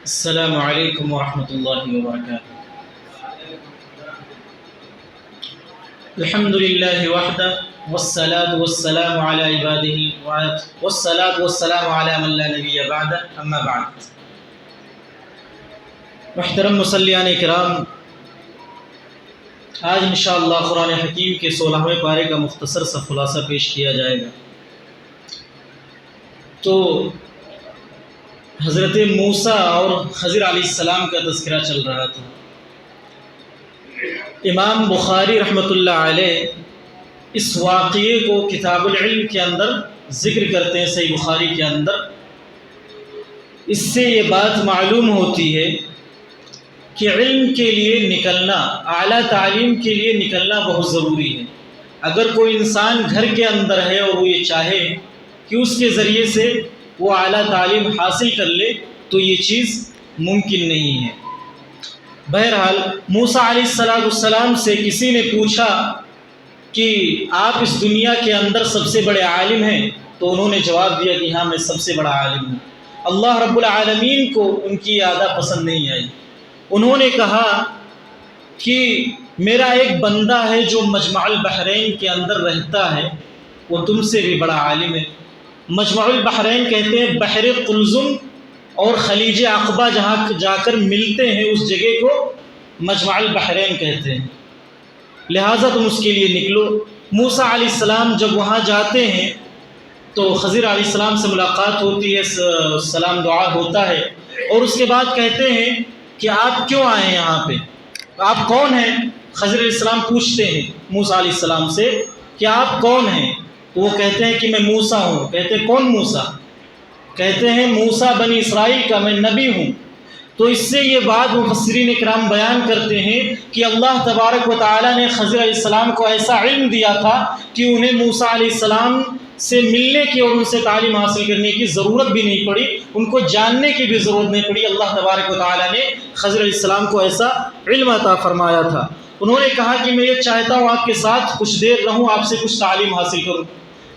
السلام علیکم ورحمۃ اللہ وبرکاتہ۔ الحمد للہ وحدہ والصلاة والسلام علی عبادہ والصلاة والسلام علی من لا نبی بعدہ، اما بعد۔ محترم مصلیان کرام، آج انشاءاللہ قرآن حکیم کے 16ویں پارے کا مختصر سا خلاصہ پیش کیا جائے گا۔ تو حضرت موسیٰ اور خضر علیہ السلام کا تذکرہ چل رہا تھا۔ امام بخاری رحمۃ اللہ علیہ اس واقعے کو کتاب العلم کے اندر ذکر کرتے ہیں، صحیح بخاری کے اندر۔ اس سے یہ بات معلوم ہوتی ہے کہ علم کے لیے نکلنا، اعلیٰ تعلیم کے لیے نکلنا بہت ضروری ہے۔ اگر کوئی انسان گھر کے اندر ہے اور وہ یہ چاہے کہ اس کے ذریعے سے وہ اعلیٰ تعلیم حاصل کر لے تو یہ چیز ممکن نہیں ہے۔ بہرحال موسیٰ علیہ السلام سے کسی نے پوچھا کہ آپ اس دنیا کے اندر سب سے بڑے عالم ہیں، تو انہوں نے جواب دیا کہ ہاں میں سب سے بڑا عالم ہوں۔ اللہ رب العالمین کو ان کی ادا پسند نہیں آئی۔ انہوں نے کہا کہ میرا ایک بندہ ہے جو مجمع البحرین کے اندر رہتا ہے، وہ تم سے بھی بڑا عالم ہے۔ مجمع البحرین کہتے ہیں بحر قلزم اور خلیج عقبہ جہاں جا کر ملتے ہیں، اس جگہ کو مجمع البحرین کہتے ہیں، لہٰذا تم اس کے لیے نکلو۔ موسیٰ علیہ السلام جب وہاں جاتے ہیں تو خضر علیہ السلام سے ملاقات ہوتی ہے، سلام دعا ہوتا ہے، اور اس کے بعد کہتے ہیں کہ آپ کیوں آئے ہیں یہاں پہ، آپ کون ہیں؟ خضر علیہ السلام پوچھتے ہیں موسیٰ علیہ السلام سے کہ آپ کون ہیں؟ تو وہ کہتے ہیں کہ میں موسیٰ ہوں۔ کہتے ہیں کون موسیٰ؟ کہتے ہیں موسیٰ بنی اسرائیل کا میں نبی ہوں۔ تو اس سے یہ بات مفسرین کرام بیان کرتے ہیں کہ اللہ تبارک و تعالیٰ نے خضر علیہ السلام کو ایسا علم دیا تھا کہ انہیں موسیٰ علیہ السلام سے ملنے کی اور ان سے تعلیم حاصل کرنے کی ضرورت بھی نہیں پڑی، ان کو جاننے کی بھی ضرورت نہیں پڑی۔ اللہ تبارک و تعالیٰ نے خضر علیہ السلام کو ایسا علم عطا فرمایا تھا۔ انہوں نے کہا کہ میں یہ چاہتا ہوں آپ کے ساتھ کچھ دیر رہوں، آپ سے کچھ تعلیم حاصل کروں۔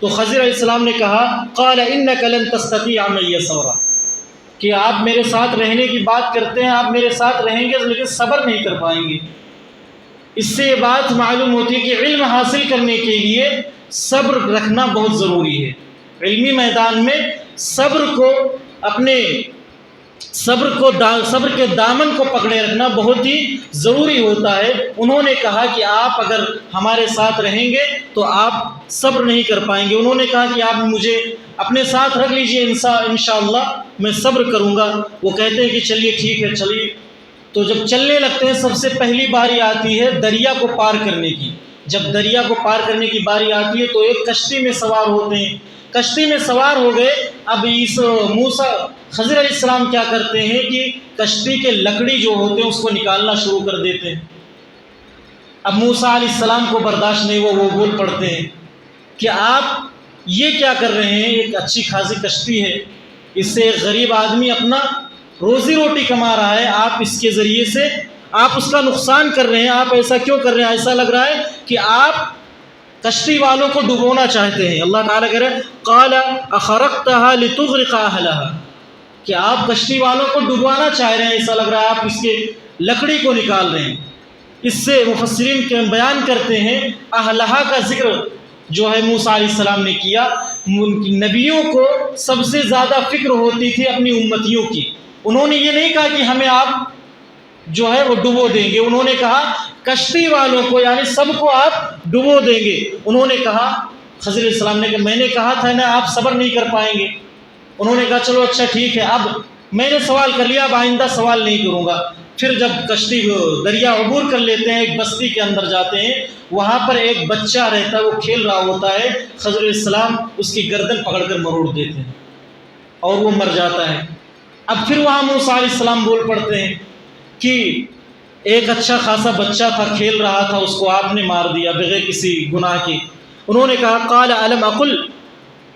تو خضر علیہ السلام نے کہا قال انک لن تستطیع معی صبرا، کہ آپ میرے ساتھ رہنے کی بات کرتے ہیں، آپ میرے ساتھ رہیں گے لیکن صبر نہیں کر پائیں گے۔ اس سے یہ بات معلوم ہوتی ہے کہ علم حاصل کرنے کے لیے صبر رکھنا بہت ضروری ہے۔ علمی میدان میں صبر کے دامن کو پکڑے رکھنا بہت ہی ضروری ہوتا ہے۔ انہوں نے کہا کہ آپ اگر ہمارے ساتھ رہیں گے تو آپ صبر نہیں کر پائیں گے۔ انہوں نے کہا کہ آپ مجھے اپنے ساتھ رکھ لیجئے، انشاءاللہ میں صبر کروں گا۔ وہ کہتے ہیں کہ چلیے ٹھیک ہے، چلیے۔ تو جب چلنے لگتے ہیں سب سے پہلی باری آتی ہے دریا کو پار کرنے کی۔ جب دریا کو پار کرنے کی باری آتی ہے تو ایک کشتی میں سوار ہوتے ہیں۔ کشتی میں سوار ہو گئے، اب اس خضر علیہ السلام کیا کرتے ہیں کہ کشتی کے لکڑی جو ہوتے ہیں اس کو نکالنا شروع کر دیتے ہیں۔ اب موسیٰ علیہ السلام کو برداشت نہیں ہوا، وہ بول پڑتے ہیں کہ آپ یہ کیا کر رہے ہیں؟ ایک اچھی خاصی کشتی ہے، اس سے ایک غریب آدمی اپنا روزی روٹی کما رہا ہے، آپ اس کے ذریعے سے آپ اس کا نقصان کر رہے ہیں، آپ ایسا کیوں کر رہے ہیں؟ ایسا لگ رہا ہے کہ آپ کشتی والوں کو ڈبونا چاہتے ہیں۔ اللہ تعالیٰ کہہ رہے ہیں قال اخرقتها لتغرق اهلها، کہ آپ کشتی والوں کو ڈبوانا چاہ رہے ہیں، ایسا لگ رہا ہے آپ اس کے لکڑی کو نکال رہے ہیں۔ اس سے مفسرین بیان کرتے ہیں اہلہا کا ذکر جو ہے موسیٰ علیہ السلام نے کیا۔ نبیوں کو سب سے زیادہ فکر ہوتی تھی اپنی امتیوں کی۔ انہوں نے یہ نہیں کہا کہ ہمیں آپ جو ہے وہ ڈبو دیں گے، انہوں نے کہا کشتی والوں کو یعنی سب کو آپ ڈبو دیں گے۔ انہوں نے کہا خضر علیہ السلام نے کہ میں نے کہا تھا نا آپ صبر نہیں کر پائیں گے۔ انہوں نے کہا چلو اچھا ٹھیک ہے، اب میں نے سوال کر لیا، اب آئندہ سوال نہیں کروں گا۔ پھر جب کشتی دریا عبور کر لیتے ہیں، ایک بستی کے اندر جاتے ہیں، وہاں پر ایک بچہ رہتا ہے، وہ کھیل رہا ہوتا ہے۔ خضر علیہ السلام اس کی گردن پکڑ کر مروڑ دیتے ہیں اور وہ مر جاتا ہے۔ اب پھر وہاں موسیٰ علیہ السلام بول پڑتے ہیں کہ ایک اچھا خاصا بچہ تھا، کھیل رہا تھا، اس کو آپ نے مار دیا بغیر کسی گناہ کے۔ انہوں نے کہا قال الم اقل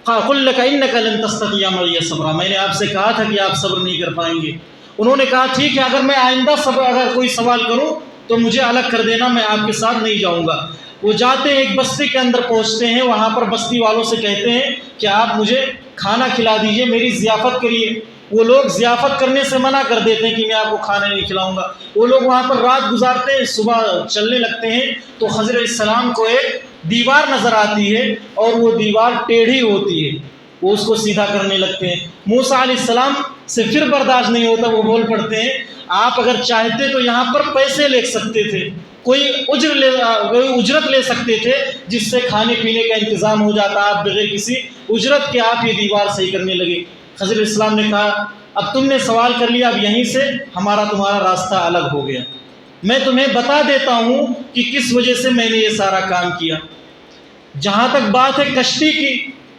لك انك لن تستطيع معي صبرا، میں نے آپ سے کہا تھا کہ آپ صبر نہیں کر پائیں گے۔ انہوں نے کہا ٹھیک ہے، اگر میں آئندہ اگر کوئی سوال کروں تو مجھے الگ کر دینا، میں آپ کے ساتھ نہیں جاؤں گا۔ وہ جاتے ہیں، ایک بستی کے اندر پہنچتے ہیں، وہاں پر بستی والوں سے کہتے ہیں کہ آپ مجھے کھانا کھلا دیجئے، میری ضیافت کریے۔ وہ لوگ ضیافت کرنے سے منع کر دیتے ہیں کہ میں آپ کو کھانا نہیں کھلاؤں گا. وہ لوگ وہاں پر رات گزارتے ہیں, صبح چلنے لگتے ہیں تو خضر علیہ السلام کو ایک دیوار نظر آتی ہے اور وہ دیوار ٹیڑھی ہوتی ہے, وہ اس کو سیدھا کرنے لگتے ہیں. موسیٰ علیہ السلام سے پھر برداشت نہیں ہوتا, وہ بول پڑتے ہیں آپ اگر چاہتے تو یہاں پر پیسے لے سکتے تھے, کوئی اجرت لے سکتے تھے جس سے کھانے پینے کا انتظام ہو جاتا, آپ بغیر کسی اجرت کے آپ یہ دیوار صحیح کرنے لگے. خضر علیہ السلام نے کہا اب تم نے سوال کر لیا, اب یہیں سے تمہارا راستہ الگ ہو گیا. میں تمہیں بتا دیتا ہوں کہ کس وجہ سے میں نے یہ سارا کام کیا. جہاں تک بات ہے کشتی کی,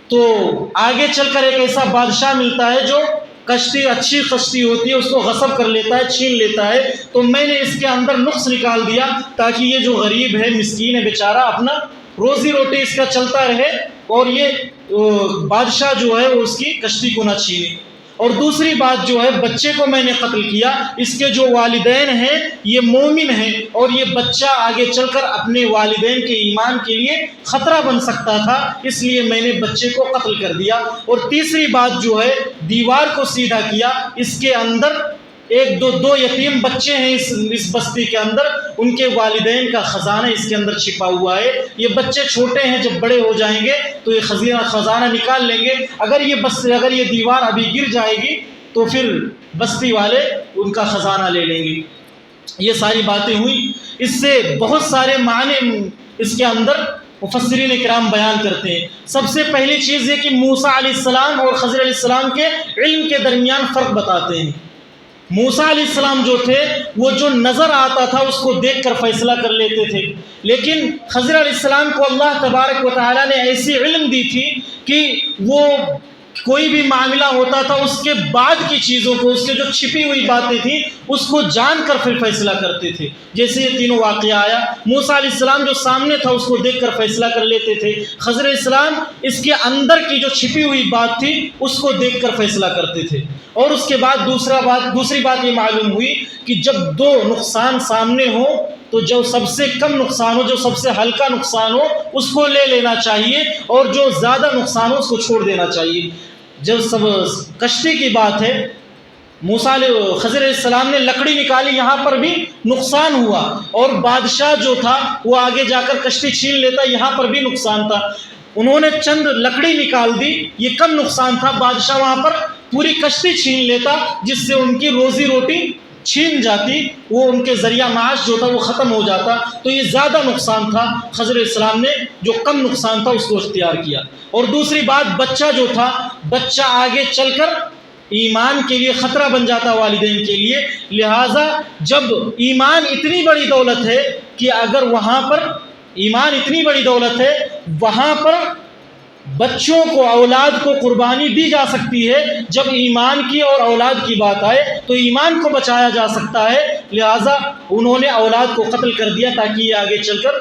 تو آگے چل کر ایک ایسا بادشاہ ملتا ہے جو کشتی, اچھی کشتی ہوتی ہے, اس کو غصب کر لیتا ہے, چھین لیتا ہے. تو میں نے اس کے اندر نقص نکال دیا تاکہ یہ جو غریب ہے, مسکین ہے بیچارہ, اپنا روزی روٹی اس کا چلتا رہے اور یہ بادشاہ جو ہے وہ اس کی کشتی کو نہ چھینے. اور دوسری بات جو ہے, بچے کو میں نے قتل کیا, اس کے جو والدین ہیں یہ مومن ہیں اور یہ بچہ آگے چل کر اپنے والدین کے ایمان کے لیے خطرہ بن سکتا تھا, اس لیے میں نے بچے کو قتل کر دیا. اور تیسری بات جو ہے, دیوار کو سیدھا کیا, اس کے اندر ایک دو یتیم بچے ہیں اس بستی کے اندر, ان کے والدین کا خزانہ اس کے اندر چھپا ہوا ہے. یہ بچے چھوٹے ہیں, جب بڑے ہو جائیں گے تو یہ خزانہ نکال لیں گے. اگر یہ دیوار ابھی گر جائے گی تو پھر بستی والے ان کا خزانہ لے لیں گے. یہ ساری باتیں ہوئیں. اس سے بہت سارے معنی اس کے اندر مفسرین کرام بیان کرتے ہیں. سب سے پہلی چیز یہ کہ موسیٰ علیہ السلام اور خضر علیہ السلام کے علم کے درمیان فرق بتاتے ہیں. موسیٰ علیہ السلام جو تھے وہ جو نظر آتا تھا اس کو دیکھ کر فیصلہ کر لیتے تھے, لیکن خضر علیہ السلام کو اللہ تبارک و تعالیٰ نے ایسی علم دی تھی کہ وہ کوئی بھی معاملہ ہوتا تھا اس کے بعد کی چیزوں کو, اس کے جو چھپی ہوئی باتیں تھیں اس کو جان کر پھر فیصلہ کرتے تھے. جیسے یہ تینوں واقعہ آیا, موسیٰ علیہ السلام جو سامنے تھا اس کو دیکھ کر فیصلہ کر لیتے تھے, خضر علیہ السلام اس کے اندر کی جو چھپی ہوئی بات تھی اس کو دیکھ کر فیصلہ کرتے تھے. اور اس کے بعد دوسری بات یہ معلوم ہوئی کہ جب دو نقصان سامنے ہوں تو جو سب سے کم نقصان ہو, جو سب سے ہلکا نقصان ہو اس کو لے لینا چاہیے اور جو زیادہ نقصان ہو اس کو چھوڑ دینا چاہیے. جب سب کشتی کی بات ہے, خضر علیہ السلام نے لکڑی نکالی, یہاں پر بھی نقصان ہوا, اور بادشاہ جو تھا وہ آگے جا کر کشتی چھین لیتا, یہاں پر بھی نقصان تھا. انہوں نے چند لکڑی نکال دی, یہ کم نقصان تھا. بادشاہ وہاں پر پوری کشتی چھین لیتا جس سے ان کی روزی روٹی چھین جاتی, وہ ان کے ذریعہ معاش جو تھا وہ ختم ہو جاتا, تو یہ زیادہ نقصان تھا. خضر علیہ السلام نے جو کم نقصان تھا اس کو اختیار کیا. اور دوسری بات, بچہ جو تھا, بچہ آگے چل کر ایمان کے لیے خطرہ بن جاتا والدین کے لیے. لہٰذا جب ایمان اتنی بڑی دولت ہے کہ اگر وہاں پر ایمان اتنی بڑی دولت ہے وہاں پر بچوں کو, اولاد کو قربانی دی جا سکتی ہے. جب ایمان کی اور اولاد کی بات آئے تو ایمان کو بچایا جا سکتا ہے, لہٰذا انہوں نے اولاد کو قتل کر دیا تاکہ یہ آگے چل کر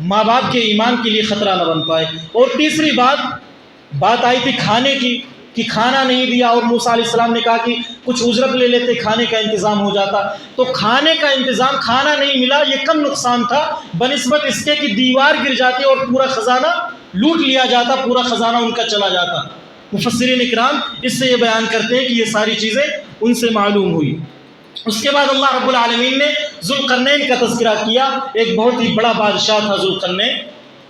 ماں باپ کے ایمان کے لیے خطرہ نہ بن پائے. اور تیسری بات آئی تھی کھانے کی, کہ کھانا نہیں دیا, اور موسیٰ علیہ السلام نے کہا کہ کچھ اجرت لے لیتے, کھانے کا انتظام ہو جاتا. تو کھانے کا انتظام, کھانا نہیں ملا, یہ کم نقصان تھا بنسبت اس کے کہ دیوار گر جاتی اور پورا خزانہ لوٹ لیا جاتا, پورا خزانہ ان کا چلا جاتا. مفسرین اکرام اس سے یہ بیان کرتے ہیں کہ یہ ساری چیزیں ان سے معلوم ہوئی. اس کے بعد اللہ رب العالمین نے ذوالقرنین کا تذکرہ کیا. ایک بہت ہی بڑا بادشاہ تھا ذوالقرنین.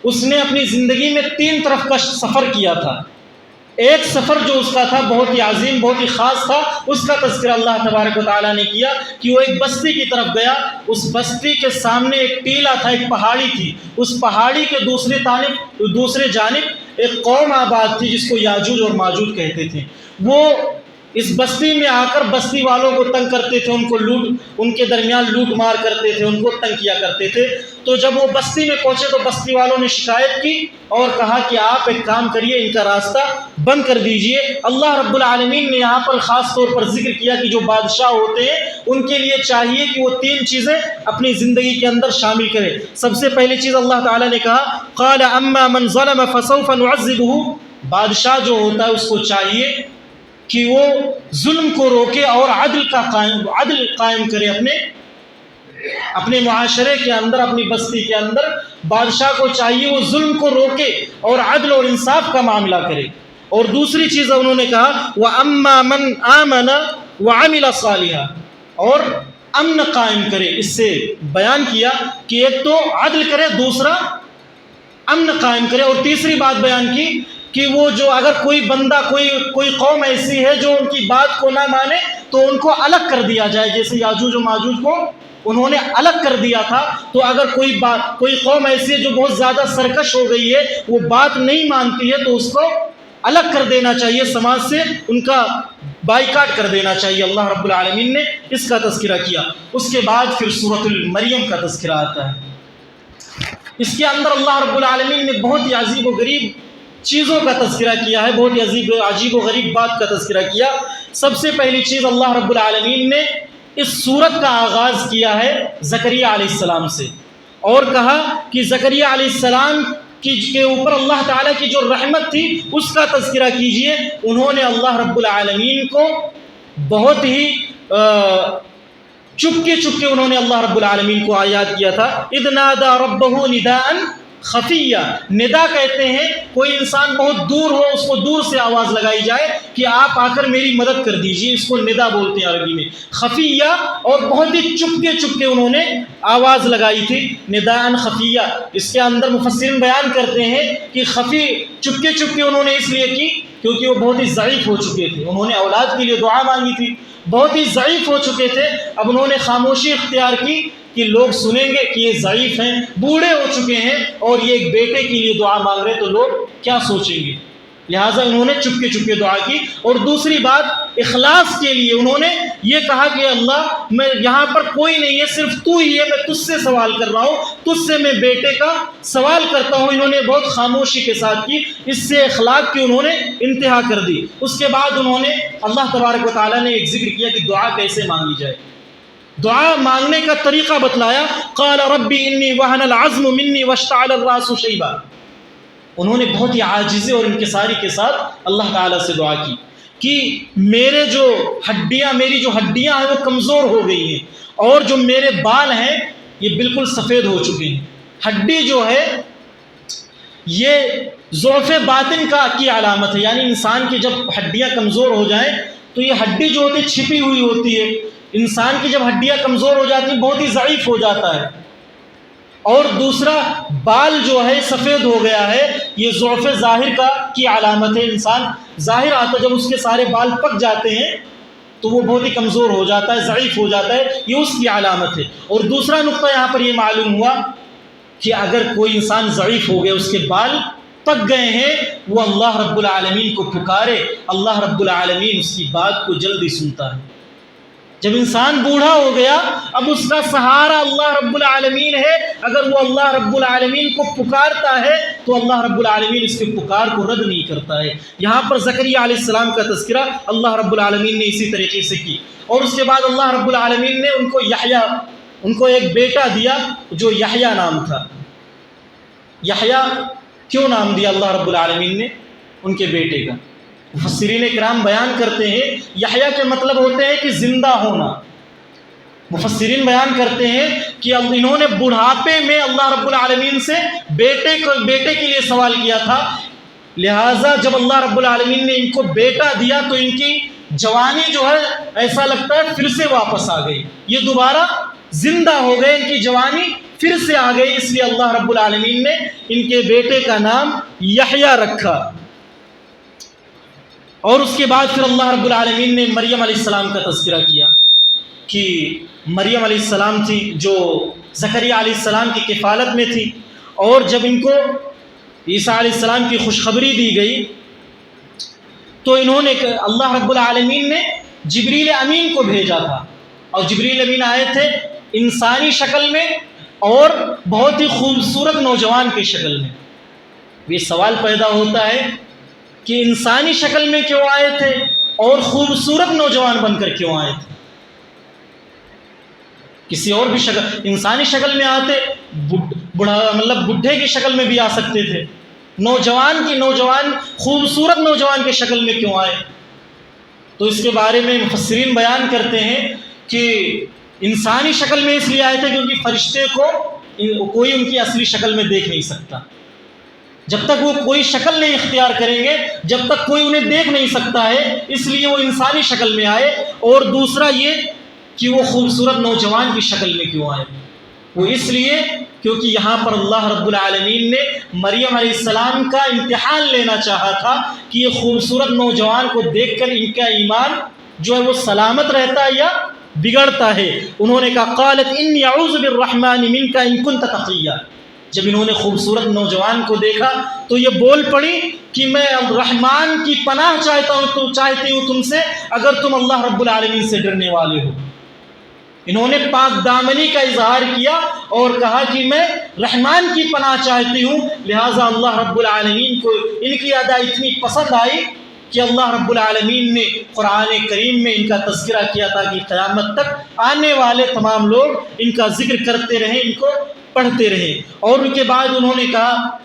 اس نے اپنی زندگی میں 3 طرف کا سفر کیا تھا. ایک سفر جو اس کا تھا بہت ہی عظیم, بہت ہی خاص تھا, اس کا تذکرہ اللہ تبارک و تعالیٰ نے کیا کہ وہ ایک بستی کی طرف گیا. اس بستی کے سامنے ایک ٹیلا تھا, ایک پہاڑی تھی. اس پہاڑی کے دوسرے جانب ایک قوم آباد تھی جس کو یاجوج اور ماجوج کہتے تھے. وہ اس بستی میں آ کر بستی والوں کو تنگ کرتے تھے, ان کے درمیان لوٹ مار کرتے تھے, ان کو تنگ کیا کرتے تھے. تو جب وہ بستی میں پہنچے تو بستی والوں نے شکایت کی اور کہا کہ آپ ایک کام کریے, ان کا راستہ بند کر دیجئے. اللہ رب العالمین نے یہاں پر خاص طور پر ذکر کیا کہ جو بادشاہ ہوتے ہیں ان کے لیے چاہیے کہ وہ 3 چیزیں اپنی زندگی کے اندر شامل کریں. سب سے پہلی چیز اللہ تعالیٰ نے کہا قال اما من ظلم فسوف نعذبه. بادشاہ جو ہوتا ہے اس کو چاہیے کہ وہ ظلم کو روکے اور عدل قائم کرے اپنے معاشرے کے اندر, اپنی بستی کے اندر. بادشاہ کو چاہیے وہ ظلم کو روکے اور عدل اور انصاف کا معاملہ کرے. اور دوسری چیز انہوں نے کہا وَأَمَّا مَنْ آمَنَ وَعَمِلَ صَالِحًا، اور امن قائم کرے۔ اس سے بیان کیا کہ ایک تو عدل کرے، دوسرا امن قائم کرے، اور تیسری بات بیان کی کہ وہ جو اگر کوئی بندہ کوئی قوم ایسی ہے جو ان کی بات کو نہ مانے تو ان کو الگ کر دیا جائے، جیسے یاجوج و ماجوج کو انہوں نے الگ کر دیا تھا۔ تو اگر کوئی قوم ایسی ہے جو بہت زیادہ سرکش ہو گئی ہے، وہ بات نہیں مانتی ہے، تو اس کو الگ کر دینا چاہیے سماج سے، ان کا بائیکاٹ کر دینا چاہیے۔ اللہ رب العالمین نے اس کا تذکرہ کیا۔ اس کے بعد پھر سورۃ المریم کا تذکرہ آتا ہے۔ اس کے اندر اللہ رب العالمین نے بہت ہی عجیب و غریب چیزوں کا تذکرہ کیا ہے، بہت ہی عجیب و غریب بات کا تذکرہ کیا۔ سب سے پہلی چیز اللہ رب العالمین نے اس سورت کا آغاز کیا ہے زکریا علیہ السلام سے، اور کہا کہ زکریا علیہ السلام کے اوپر اللہ تعالیٰ کی جو رحمت تھی اس کا تذکرہ کیجئے۔ انہوں نے اللہ رب العالمین کو بہت ہی چپکے انہوں نے اللہ رب العالمین کو یاد کیا تھا۔ اذ نادى ربه نداء خفیہ، ندا کہتے ہیں کوئی انسان بہت دور ہو، اس کو دور سے آواز لگائی جائے کہ آپ آ کر میری مدد کر دیجئے، اس کو ندا بولتے ہیں عربی میں، خفیہ، اور بہت ہی چپکے انہوں نے آواز لگائی تھی، نداء خفیہ۔ اس کے اندر مفسرین بیان کرتے ہیں کہ خفی چپکے انہوں نے اس لیے کی کیونکہ وہ بہت ہی ضعیف ہو چکے تھے، انہوں نے اولاد کے لیے دعا مانگی تھی، بہت ہی ضعیف ہو چکے تھے۔ اب انہوں نے خاموشی اختیار کی کہ لوگ سنیں گے کہ یہ ضعیف ہیں، بوڑھے ہو چکے ہیں، اور یہ ایک بیٹے کے لیے دعا مانگ رہے تو لوگ کیا سوچیں گے، لہٰذا انہوں نے چپکے دعا کی۔ اور دوسری بات اخلاص کے لیے انہوں نے یہ کہا کہ اللہ میں یہاں پر کوئی نہیں ہے، صرف تو ہی ہے، میں تجھ سے سوال کر رہا ہوں، تجھ سے میں بیٹے کا سوال کرتا ہوں۔ انہوں نے بہت خاموشی کے ساتھ کی، اس سے اخلاق کی انہوں نے انتہا کر دی۔ اس کے بعد انہوں نے اللہ تبارک و تعالیٰ نے ایک ذکر کیا کہ دعا کیسے مانگی جائے، دعا مانگنے کا طریقہ بتلایا۔ قال ربی انی وہن العظم منی واشتعل الراس شیبا، انہوں نے بہت ہی عاجزی اور انکساری کے ساتھ اللہ تعالیٰ سے دعا کی کہ میری جو ہڈیاں ہیں وہ کمزور ہو گئی ہیں، اور جو میرے بال ہیں یہ بالکل سفید ہو چکے ہیں۔ ہڈی جو ہے یہ ضعف باطن کی علامت ہے، یعنی انسان کی جب ہڈیاں کمزور ہو جائیں تو یہ ہڈی جو ہوتی ہے چھپی ہوئی ہوتی ہے، انسان کی جب ہڈیاں کمزور ہو جاتی ہیں بہت ہی ضعیف ہو جاتا ہے۔ اور دوسرا بال جو ہے سفید ہو گیا ہے، یہ ضعف ظاہر کی علامت ہے، انسان ظاہر آتا ہے جب اس کے سارے بال پک جاتے ہیں تو وہ بہت ہی کمزور ہو جاتا ہے، ضعیف ہو جاتا ہے، یہ اس کی علامت ہے۔ اور دوسرا نقطہ یہاں پر یہ معلوم ہوا کہ اگر کوئی انسان ضعیف ہو گیا، اس کے بال پک گئے ہیں، وہ اللہ رب العالمین کو پکارے، اللہ رب العالمین اس کی بات کو جلدی سنتا ہے۔ جب انسان بوڑھا ہو گیا، اب اس کا سہارا اللہ رب العالمین ہے، اگر وہ اللہ رب العالمین کو پکارتا ہے تو اللہ رب العالمین اس کے پکار کو رد نہیں کرتا ہے۔ یہاں پر زکریا علیہ السلام کا تذکرہ اللہ رب العالمین نے اسی طریقے سے کی، اور اس کے بعد اللہ رب العالمین نے ان کو ایک بیٹا دیا جو یحییٰ نام تھا۔ یحییٰ کیوں نام دیا اللہ رب العالمین نے ان کے بیٹے کا؟ مفسرین کرام بیان کرتے ہیں یحییٰ کے مطلب ہوتے ہیں کہ زندہ ہونا۔ مفسرین بیان کرتے ہیں کہ انہوں نے بڑھاپے میں اللہ رب العالمین سے بیٹے کے لیے سوال کیا تھا، لہٰذا جب اللہ رب العالمین نے ان کو بیٹا دیا تو ان کی جوانی جو ہے ایسا لگتا ہے پھر سے واپس آ گئی، یہ دوبارہ زندہ ہو گئے، ان کی جوانی پھر سے آ گئی، اس لیے اللہ رب العالمین نے ان کے بیٹے کا نام یحییٰ رکھا۔ اور اس کے بعد پھر اللہ رب العالمین نے مریم علیہ السلام کا تذکرہ کیا کہ مریم علیہ السلام تھی جو زکریا علیہ السلام کی کفالت میں تھی، اور جب ان کو عیسیٰ علیہ السلام کی خوشخبری دی گئی تو انہوں نے اللہ رب العالمین نے جبریل امین کو بھیجا تھا، اور جبریل امین آئے تھے انسانی شکل میں اور بہت ہی خوبصورت نوجوان کی شکل میں۔ یہ سوال پیدا ہوتا ہے کہ انسانی شکل میں کیوں آئے تھے اور خوبصورت نوجوان بن کر کیوں آئے تھے؟ کسی اور بھی شکل، انسانی شکل میں آتے، بڈھے کی شکل میں بھی آ سکتے تھے، نوجوان خوبصورت نوجوان کی شکل میں کیوں آئے؟ تو اس کے بارے میں مفسرین بیان کرتے ہیں کہ انسانی شکل میں اس لیے آئے تھے کیونکہ فرشتے کو کوئی ان کی اصلی شکل میں دیکھ نہیں سکتا، جب تک وہ کوئی شکل نہیں اختیار کریں گے، جب تک کوئی انہیں دیکھ نہیں سکتا ہے، اس لیے وہ انسانی شکل میں آئے۔ اور دوسرا یہ کہ وہ خوبصورت نوجوان کی شکل میں کیوں آئے؟ وہ اس لیے کیونکہ یہاں پر اللہ رب العالمین نے مریم علیہ السلام کا امتحان لینا چاہا تھا کہ یہ خوبصورت نوجوان کو دیکھ کر ان کا ایمان جو ہے وہ سلامت رہتا ہے یا بگڑتا ہے۔ انہوں نے کہا قالت انی اعوذ بالرحمن منک ان کنت تقیا۔ جب انہوں نے خوبصورت نوجوان کو دیکھا تو یہ بول پڑی کہ میں رحمان کی پناہ چاہتی ہوں تم سے، اگر تم اللہ رب العالمین سے ڈرنے والے ہو۔ انہوں نے پاک دامنی کا اظہار کیا اور کہا کہ میں رحمان کی پناہ چاہتی ہوں، لہٰذا اللہ رب العالمین کو ان کی ادا اتنی پسند آئی کہ اللہ رب العالمین نے قرآن کریم میں ان کا تذکرہ کیا تھا کہ قیامت تک آنے والے تمام لوگ ان کا ذکر کرتے رہیں، ان کو پڑھتے رہیں۔ اور ان کے بعد انہوں نے کہا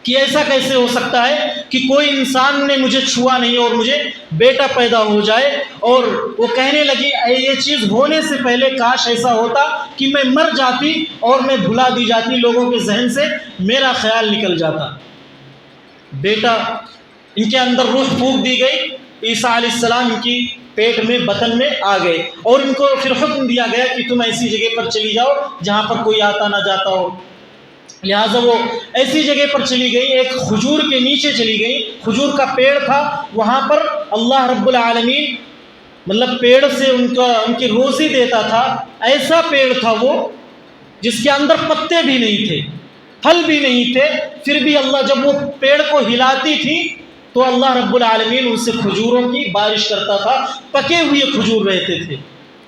کہ ایسا کیسے ہو سکتا ہے کہ کوئی انسان نے مجھے چھوا نہیں اور مجھے بیٹا پیدا ہو جائے۔ اور وہ کہنے لگی یہ چیز ہونے سے پہلے کاش ایسا ہوتا کہ میں مر جاتی اور میں بھلا دی جاتی، لوگوں کے ذہن سے میرا خیال نکل جاتا۔ بیٹا ان کے اندر روح پھونک دی گئی، عیسیٰ علیہ السلام ان کی پیٹ میں بطن میں آ گئے، اور ان کو پھر حکم دیا گیا کہ تم ایسی جگہ پر چلی جاؤ جہاں پر کوئی آتا نہ جاتا ہو۔ لہٰذا وہ ایسی جگہ پر چلی گئی، ایک کھجور کے نیچے چلی گئی، کھجور کا پیڑ تھا، وہاں پر اللہ رب العالمین مطلب پیڑ سے ان کی روزی دیتا تھا۔ ایسا پیڑ تھا وہ جس کے اندر پتے بھی نہیں تھے، پھل بھی نہیں تھے، پھر بھی اللہ جب وہ پیڑ کو ہلاتی تھی تو اللہ رب العالمین ان سے کھجوروں کی بارش کرتا تھا، پکے ہوئے کھجور رہتے تھے۔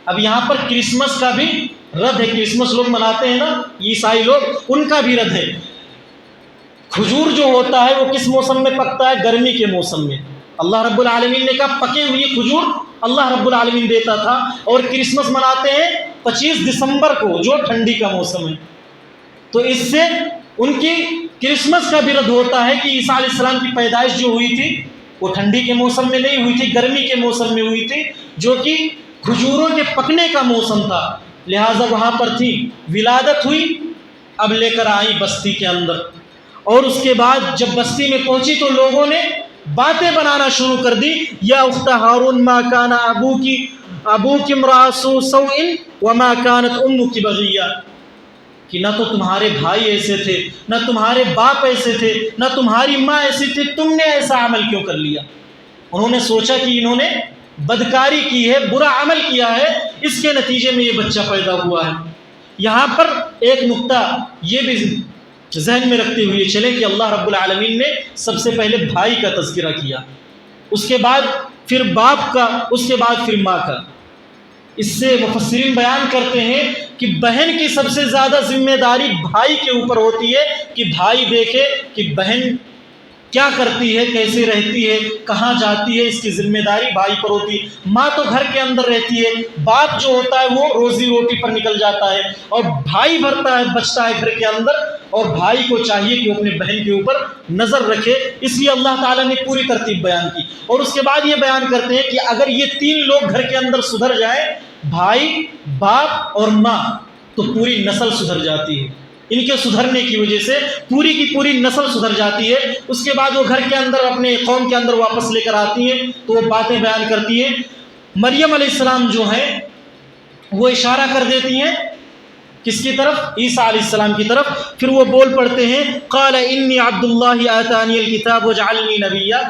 اب یہاں پر کرسمس کا بھی رد ہے، کرسمس لوگ مناتے ہیں نا عیسائی لوگ، ان کا بھی رد ہے۔ کھجور جو ہوتا ہے وہ کس موسم میں پکتا ہے؟ گرمی کے موسم میں۔ اللہ رب العالمین نے کہا پکے ہوئے کھجور اللہ رب العالمین دیتا تھا، اور کرسمس مناتے ہیں 25 دسمبر کو جو ٹھنڈی کا موسم ہے۔ تو اس سے ان کی کرسمس کا بھی رد ہوتا ہے کہ عیسیٰ علیہ السلام کی پیدائش جو ہوئی تھی وہ ٹھنڈی کے موسم میں نہیں ہوئی تھی، گرمی کے موسم میں ہوئی تھی، جو کہ کھجوروں کے پکنے کا موسم تھا۔ لہٰذا وہاں پر تھی، ولادت ہوئی، اب لے کر آئی بستی کے اندر، اور اس کے بعد جب بستی میں پہنچی تو لوگوں نے باتیں بنانا شروع کر دی، یا اخت ہارون ما کان ابوک امرأ سوء وما کانت امک بغیہ، کہ نہ تو تمہارے بھائی ایسے تھے، نہ تمہارے باپ ایسے تھے، نہ تمہاری ماں ایسی تھی، تم نے ایسا عمل کیوں کر لیا؟ انہوں نے سوچا کہ انہوں نے بدکاری کی ہے، برا عمل کیا ہے، اس کے نتیجے میں یہ بچہ پیدا ہوا ہے۔ یہاں پر ایک نقطہ یہ بھی ذہن میں رکھتے ہوئے چلیں کہ اللہ رب العالمین نے سب سے پہلے بھائی کا تذکرہ کیا، اس کے بعد پھر باپ کا، اس کے بعد پھر ماں کا۔ اس سے مفسرین بیان کرتے ہیں کہ بہن کی سب سے زیادہ ذمہ داری بھائی کے اوپر ہوتی ہے کہ بھائی دیکھے کہ بہن کیا کرتی ہے، کیسے رہتی ہے، کہاں جاتی ہے، اس کی ذمہ داری بھائی پر ہوتی ہے۔ ماں تو گھر کے اندر رہتی ہے، باپ جو ہوتا ہے وہ روزی روٹی پر نکل جاتا ہے، اور بھائی بچتا ہے گھر کے اندر، اور بھائی کو چاہیے کہ اپنے بہن کے اوپر نظر رکھے۔ اس لیے اللہ تعالیٰ نے پوری ترتیب بیان کی، اور اس کے بعد یہ بیان کرتے ہیں کہ اگر یہ تین لوگ گھر کے اندر سدھر جائیں، بھائی، باپ اور ماں، تو پوری نسل سدھر جاتی ہے۔ ان کے سدھرنے کی وجہ سے پوری کی پوری نسل سدھر جاتی ہے۔ اس کے بعد وہ گھر کے اندر اپنے قوم کے اندر واپس لے کر آتی ہیں تو وہ باتیں بیان کرتی ہیں۔ مریم علیہ السلام جو ہیں وہ اشارہ کر دیتی ہیں کس کی طرف؟ عیسیٰ علیہ السلام کی طرف۔ پھر وہ بول پڑتے ہیں قال انی عبد اللہ آتانی الکتاب وجعلنی نبیا۔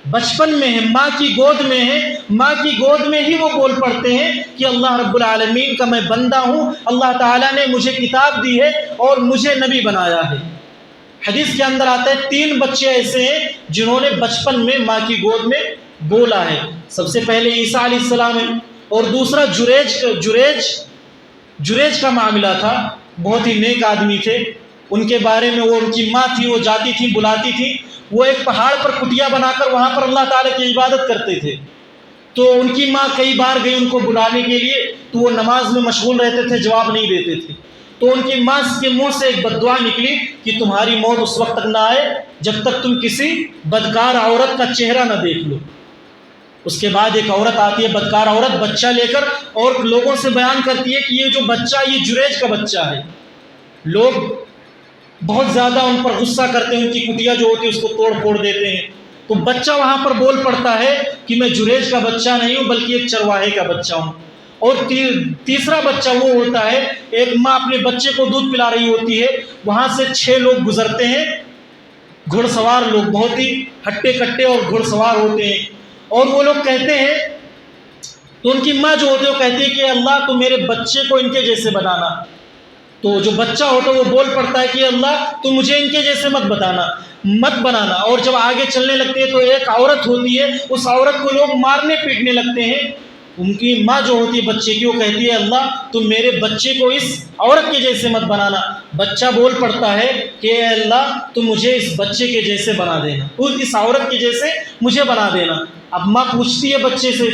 بچپن میں ہے، ماں کی گود میں ہے، ماں کی گود میں ہی وہ بول پڑتے ہیں کہ اللہ رب العالمین کا میں بندہ ہوں، اللہ تعالیٰ نے مجھے کتاب دی ہے اور مجھے نبی بنایا ہے۔ حدیث کے اندر آتا ہے 3 بچے ایسے ہیں جنہوں نے بچپن میں ماں کی گود میں بولا ہے۔ سب سے پہلے عیسیٰ علیہ السلام ہے، اور دوسرا جریج کا معاملہ تھا، بہت ہی نیک آدمی تھے۔ ان کے بارے میں وہ ان کی ماں تھی، وہ جاتی تھی، بلاتی تھی، وہ ایک پہاڑ پر کٹیا بنا کر وہاں پر اللہ تعالیٰ کی عبادت کرتے تھے۔ تو ان کی ماں کئی بار گئی ان کو بلانے کے لیے، تو وہ نماز میں مشغول رہتے تھے، جواب نہیں دیتے تھے۔ تو ان کی ماں کے منہ سے ایک بد دعا نکلی کہ تمہاری موت اس وقت تک نہ آئے جب تک تم کسی بدکار عورت کا چہرہ نہ دیکھ لو۔ اس کے بعد ایک عورت آتی ہے، بدکار عورت، بچہ لے کر، اور لوگوں سے بیان کرتی ہے کہ یہ جو بچہ، یہ جریج کا بچہ ہے۔ لوگ بہت زیادہ ان پر غصہ کرتے ہیں، ان کی کٹیا جو ہوتی ہے اس کو توڑ پھوڑ دیتے ہیں۔ تو بچہ وہاں پر بول پڑتا ہے کہ میں جریج کا بچہ نہیں ہوں بلکہ ایک چرواہے کا بچہ ہوں۔ اور تیسرا بچہ وہ ہوتا ہے، ایک ماں اپنے بچے کو دودھ پلا رہی ہوتی ہے، وہاں سے 6 لوگ گزرتے ہیں، گھڑ سوار لوگ، بہت ہی ہٹے کٹے اور گھڑ سوار ہوتے ہیں، اور وہ لوگ کہتے ہیں، تو ان کی ماں جو ہوتی ہے وہ کہتی ہے کہ اللہ تو میرے بچے کو ان کے جیسے بنانا۔ تو جو بچہ ہوتا ہے وہ بول پڑتا ہے کہ اللہ تو مجھے ان کے جیسے مت بنانا۔ اور جب آگے چلنے لگتے ہیں تو ایک عورت ہوتی ہے، اس عورت کو لوگ مارنے پیٹنے لگتے ہیں۔ ان کی ماں جو ہوتی ہے بچے کی، وہ کہتی ہے اللہ تم میرے بچے کو اس عورت کے جیسے مت بنانا۔ بچہ بول پڑتا ہے کہ اے اللہ تم مجھے اس بچے کے جیسے بنا دینا، اس عورت کے جیسے مجھے بنا دینا۔ اب ماں پوچھتی ہے بچے سے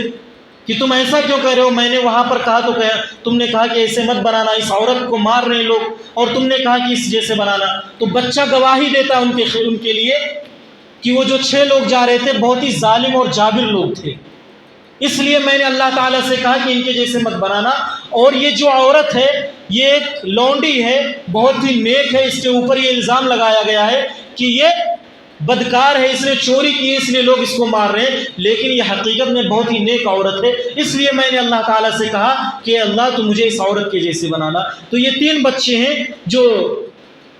کہ تم ایسا کیوں کہہ رہے ہو، میں نے وہاں پر کہا تو تم نے کہا کہ ایسے مت بنانا، اس عورت کو مار رہے لوگ اور تم نے کہا کہ اس جیسے بنانا۔ تو بچہ گواہی دیتا ان کے لیے کہ وہ جو 6 لوگ جا رہے تھے بہت ہی ظالم اور جابر لوگ تھے، اس لیے میں نے اللہ تعالیٰ سے کہا کہ ان کے جیسے مت بنانا۔ اور یہ جو عورت ہے یہ ایک لونڈی ہے، بہت ہی نیک ہے، اس کے اوپر یہ الزام لگایا گیا ہے کہ یہ بدکار ہے، اس نے چوری کی ہے، اس لیے لوگ اس کو مار رہے ہیں، لیکن یہ حقیقت میں بہت ہی نیک عورت ہے، اس لیے میں نے اللہ تعالیٰ سے کہا کہ اللہ تو مجھے اس عورت کے جیسے بنانا۔ تو یہ 3 بچے ہیں جو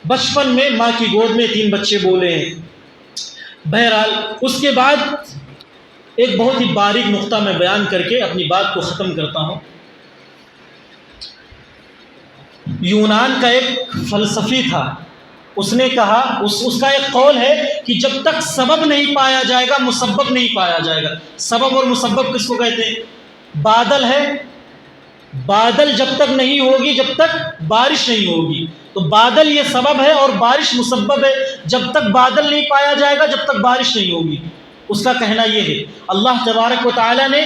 بچپن میں ماں کی گود میں 3 بچے بولے ہیں۔ بہرحال اس کے بعد ایک بہت ہی باریک نقطہ میں بیان کر کے اپنی بات کو ختم کرتا ہوں۔ یونان کا ایک فلسفی تھا، اس نے کہا، اس کا ایک قول ہے کہ جب تک سبب نہیں پایا جائے گا مسبب نہیں پایا جائے گا۔ سبب اور مسبب کس کو کہتے ہیں؟ بادل ہے، بادل جب تک نہیں ہوگی جب تک بارش نہیں ہوگی، تو بادل یہ سبب ہے اور بارش مسبب ہے، جب تک بادل نہیں پایا جائے گا جب تک بارش نہیں ہوگی۔ اس کا کہنا یہ ہے۔ اللہ تبارک و تعالیٰ نے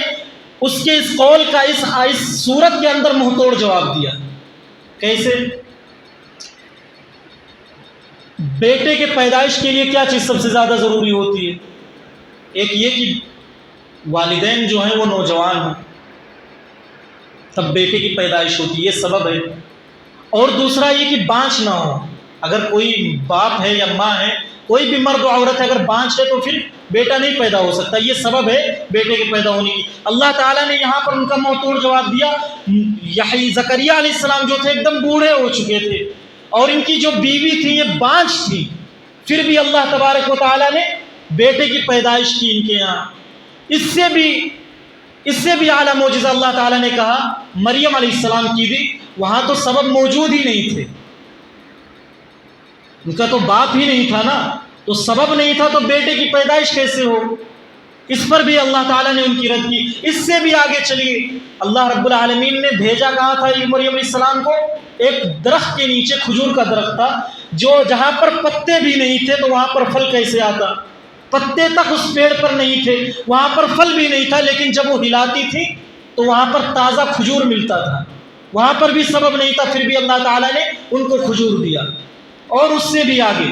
اس کے اس قول کا اس صورت کے اندر منہ توڑ جواب دیا۔ کیسے؟ بیٹے کے پیدائش کے لیے کیا چیز سب سے زیادہ ضروری ہوتی ہے؟ ایک یہ کہ والدین جو ہیں وہ نوجوان ہوں، تب بیٹے کی پیدائش ہوتی ہے، یہ سبب ہے۔ اور دوسرا یہ کہ بانجھ نہ ہو، اگر کوئی باپ ہے یا ماں ہے، کوئی بھی مرد و عورت ہے، اگر بانجھ ہے تو پھر بیٹا نہیں پیدا ہو سکتا، یہ سبب ہے بیٹے کے پیدا ہونے کی۔ اللہ تعالیٰ نے یہاں پر ان کا منہ توڑ جواب دیا۔ زکریا علیہ السلام جو تھے ایک دم بوڑھے ہو چکے تھے، اور ان کی جو بیوی تھی یہ بانجھ تھی، پھر بھی اللہ تبارک و تعالیٰ نے بیٹے کی پیدائش کی ان کے یہاں۔ اس سے بھی اعلیٰ معجزہ اللہ تعالیٰ نے کہا مریم علیہ السلام کی بھی، وہاں تو سبب موجود ہی نہیں تھے، ان کا تو باپ ہی نہیں تھا نا، تو سبب نہیں تھا تو بیٹے کی پیدائش کیسے ہو؟ اس پر بھی اللہ تعالیٰ نے ان کی رد کی۔ اس سے بھی آگے چلیے، اللہ رب العالمین نے بھیجا کہا تھا مریم علیہ السلام کو؟ ایک درخت کے نیچے، کھجور کا درخت تھا، جہاں پر پتے بھی نہیں تھے تو وہاں پر پھل کیسے آتا؟ پتے تک اس پیڑ پر نہیں تھے، وہاں پر پھل بھی نہیں تھا، لیکن جب وہ ہلاتی تھی تو وہاں پر تازہ کھجور ملتا تھا، وہاں پر بھی سبب نہیں تھا، پھر بھی اللہ تعالیٰ نے ان کو کھجور دیا۔ اور اس سے بھی آگے،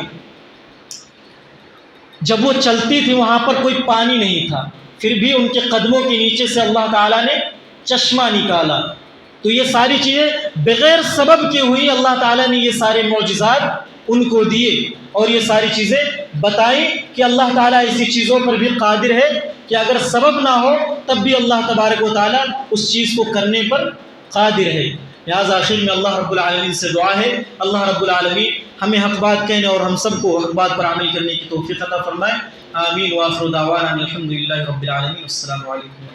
جب وہ چلتی تھی وہاں پر کوئی پانی نہیں تھا، پھر بھی ان کے قدموں کے نیچے سے اللہ تعالیٰ نے چشمہ نکالا۔ تو یہ ساری چیزیں بغیر سبب کے ہوئی، اللہ تعالیٰ نے یہ سارے معجزات ان کو دیے اور یہ ساری چیزیں بتائیں کہ اللہ تعالیٰ ایسی چیزوں پر بھی قادر ہے کہ اگر سبب نہ ہو تب بھی اللہ تبارک و تعالیٰ اس چیز کو کرنے پر قادر ہے۔ لہٰذا آخر میں اللہ رب العالمین سے دعا ہے، اللہ رب العالمین ہمیں حق بات کہنے اور ہم سب کو حق بات پر عمل کرنے کی توفیق عطا فرمائے۔ آمین وآخر دعوانا الحمد للہ رب العالمین۔ السلام علیکم۔